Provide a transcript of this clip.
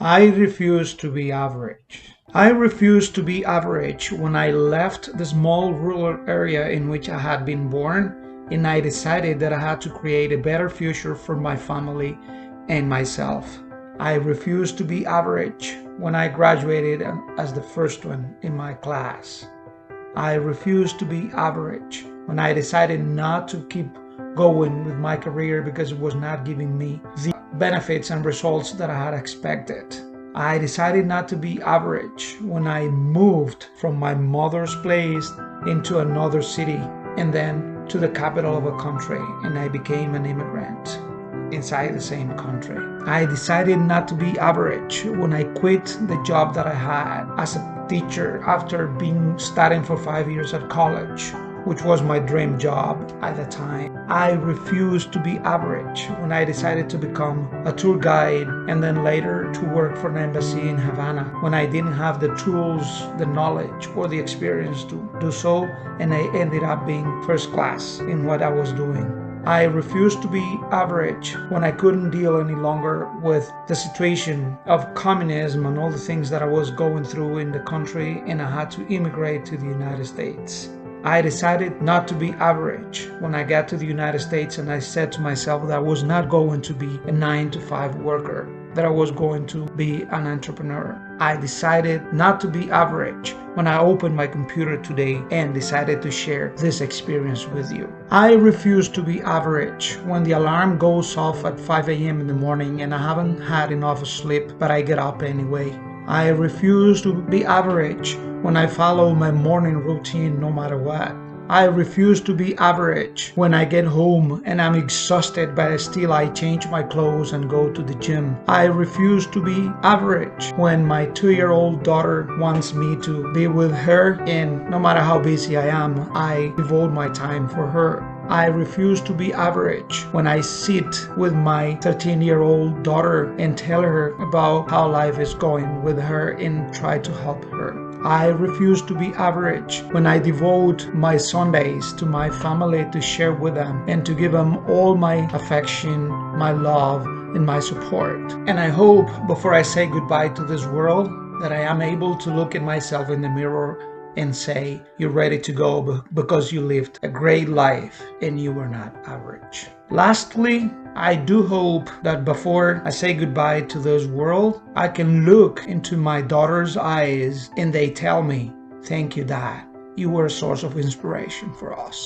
I refuse to be average. I refused to be average when I left the small rural area in which I had been born, and I decided that I had to create a better future for my family and myself. I refused to be average when I graduated as the first one in my class. I refused to be average when I decided not to keep going with my career because it was not giving me the benefits and results that I had expected. I decided not to be average when I moved from my mother's place into another city and then to the capital of a country, and I became an immigrant inside the same country. I decided not to be average when I quit the job that I had as a teacher after being studying for 5 years at college, which was my dream job at the time. I refused to be average when I decided to become a tour guide and then later to work for an embassy in Havana when I didn't have the tools, the knowledge, or the experience to do so, and I ended up being first class in what I was doing. I refused to be average when I couldn't deal any longer with the situation of communism and all the things that I was going through in the country, and I had to immigrate to the United States. I decided not to be average when I got to the United States, and I said to myself that I was not going to be a 9-to-5 worker, that I was going to be an entrepreneur. I decided not to be average when I opened my computer today and decided to share this experience with you. I refuse to be average when the alarm goes off at 5 a.m. in the morning and I haven't had enough sleep, but I get up anyway. I refuse to be average when I follow my morning routine no matter what. I refuse to be average when I get home and I'm exhausted, but still I change my clothes and go to the gym. I refuse to be average when my 2-year-old daughter wants me to be with her, and no matter how busy I am, I devote my time for her. I refuse to be average when I sit with my 13-year-old daughter and tell her about how life is going with her and try to help her. I refuse to be average when I devote my Sundays to my family to share with them and to give them all my affection, my love, and my support. And I hope before I say goodbye to this world that I am able to look at myself in the mirror and say, you're ready to go because you lived a great life and you were not average. Lastly, I do hope that before I say goodbye to this world, I can look into my daughter's eyes and they tell me, thank you, Dad. You were a source of inspiration for us.